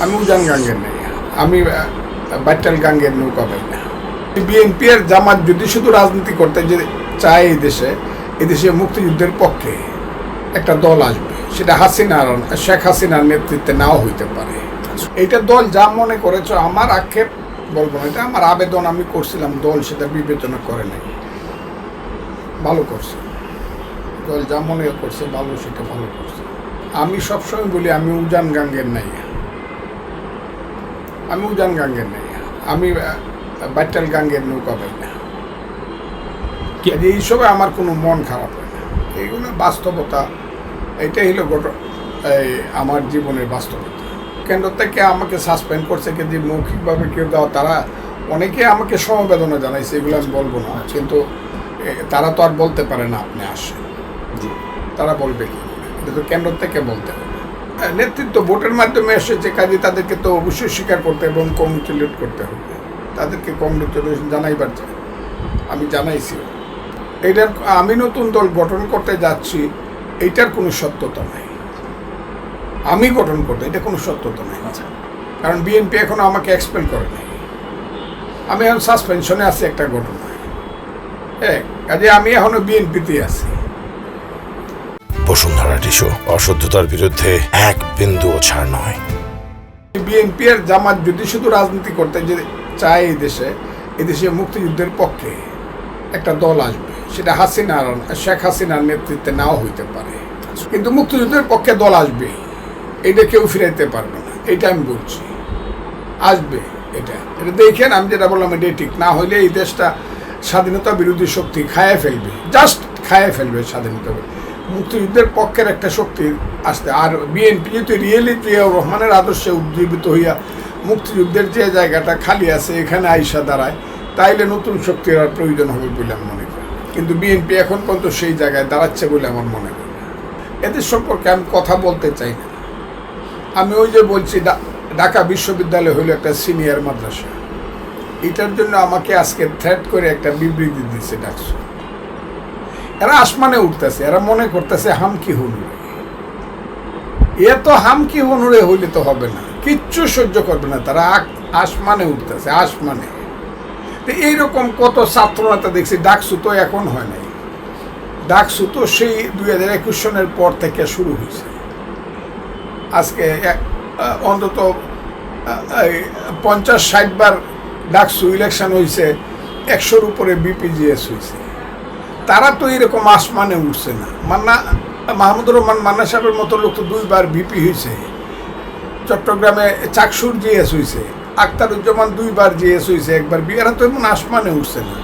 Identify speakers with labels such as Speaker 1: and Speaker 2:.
Speaker 1: আমি উজান গাঙ্গের নাই, আমি বাটাল গাঙ্গের নৌকা পাই না। বিএনপি আর জামাত যদি শুধু রাজনীতি করতে যে চায় এদেশে মুক্তিযুদ্ধের পক্ষে একটা দল আসবে, সেটা শেখ হাসিনার নেতৃত্বে নাও হইতে পারে। এইটা দল যা মনে করেছ, আমার আক্ষেপ বলবো না, এটা আমার আবেদন আমি করছিলাম, দল সেটা বিবেচনা করে নাই। ভালো করছে দল, যা মনে করছে ভালো, সেটা ভালো করছে। আমি সবসময় বলি আমি উজান গাঙ্গের নাই, আমি উজান গাঙ্গের নাই, আমি বাটাল গাঙ্গের নৌকা পাই না। এইসবে আমার কোনো মন খারাপ হয় না, এইগুলো বাস্তবতা। এইটাই হলো আমার জীবনের বাস্তবতা। কেন্দ্র থেকে আমাকে সাসপেন্ড করছে, কিন্তু মৌখিকভাবে কেউ দেওয়া, তারা অনেকে আমাকে সমবেদনা জানাইছে, এগুলো আমি বলবো না, কিন্তু তারা তো আর বলতে পারে না আপনি আসেন, তারা বলবে কি? এটা তো কেন্দ্র থেকে বলতে হবে। নেতৃত্ব ভোটের মাধ্যমে এসেছে, কাজে তাদেরকে তো অবশ্যই স্বীকার করতে এবং কংগ্রেচুলেট করতে হবে, তাদেরকে কংগ্রেচুলেশন জানাইবার চাই, আমি জানাইছি। এটার আমি নতুন দল গঠন করতে যাচ্ছি, এইটার কোনো সত্যতা নাই। আমি গঠন করতে, এটা কোনো সত্যতা নাই। কারণ বিএনপি এখনো আমাকে এক্সপেল করে নাই, আমি এখন সাসপেনশনে আছি একটা ঘটনা। কাজে আমি এখনো বিএনপিতে আছি।
Speaker 2: বসুন্ধরা টিস্যু, অশুদ্ধতার বিরুদ্ধে এক বিন্দুও ছাড় নয়।
Speaker 1: বিএনপি আর জামাত যদি শুধু রাজনীতি করতে যে চায় এদেশে মুক্তিযুদ্ধের পক্ষে একটা দল আসবে, সেটা শেখ হাসিনার নেতৃত্বে নাও হইতে পারে, কিন্তু মুক্তিযুদ্ধের পক্ষে দল আসবে, এটা কেউ ফিরাইতে পারবে না। এটা আমি বলছি, আসবে। এটা দেখেন, আমি যেটা বললাম এটাই ঠিক। না হইলে এই দেশটা স্বাধীনতা বিরোধী শক্তি খায় ফেলবে, জাস্ট খায় ফেলবে স্বাধীনতা। মুক্তিযুদ্ধের পক্ষের একটা শক্তি আসতে, আর বিএনপি যদি রিয়েলি জিয়াউর রহমানের আদর্শে উজ্জীবিত হইয়া মুক্তিযুদ্ধের যে জায়গাটা খালি আছে এখানে আইসা দাঁড়ায়, তাইলে নতুন শক্তির আর প্রয়োজন হবে বলে আমি মনে করি। কিন্তু বিএনপি এখন পর্যন্ত সেই জায়গায় দাঁড়াচ্ছে বলে আমার মনে হয় না। এদের সম্পর্কে আমি কথা বলতে চাই না। আমি ওই যে বলছি, ঢাকা বিশ্ববিদ্যালয় হলো একটা সিনিয়র মাদ্রাসা, এটার জন্য আমাকে আজকে থ্রেট করে একটা বিবৃতি দিচ্ছে ডাকসু। এরা আসমানে উঠতেছে, এরা মনে করতেছে হামকি হুনুরে। এ তো হামকি হুনুরে হইলে তো হবে না, কিচ্ছু সহ্য করবে না, তারা আসমানে উঠতেছে, আসমানে। তো এইরকম কত ছাত্রনেতা দেখছি। ডাকসু তো এখন হয় নাই, ডাকসু তো সেই 2021 সনের পর থেকে শুরু হয়েছে। আজকে অন্তত 50-60 বার ডাকসু ইলেকশন হয়েছে, 100-র উপরে বিপিজিএস হয়েছে। তারা তো এরকম আসমানে উঠছে না। মাহমুদুর রহমান মান্না সাহেবের মতো লোক তো 2 বার ভিপি হয়েছে, চট্টগ্রামে চাকসুর জিএস হয়েছে, আখতারুজ্জামান 2 বার জিএস হয়েছে, একবার। এরা তো এমন আসমানে উঠছে না।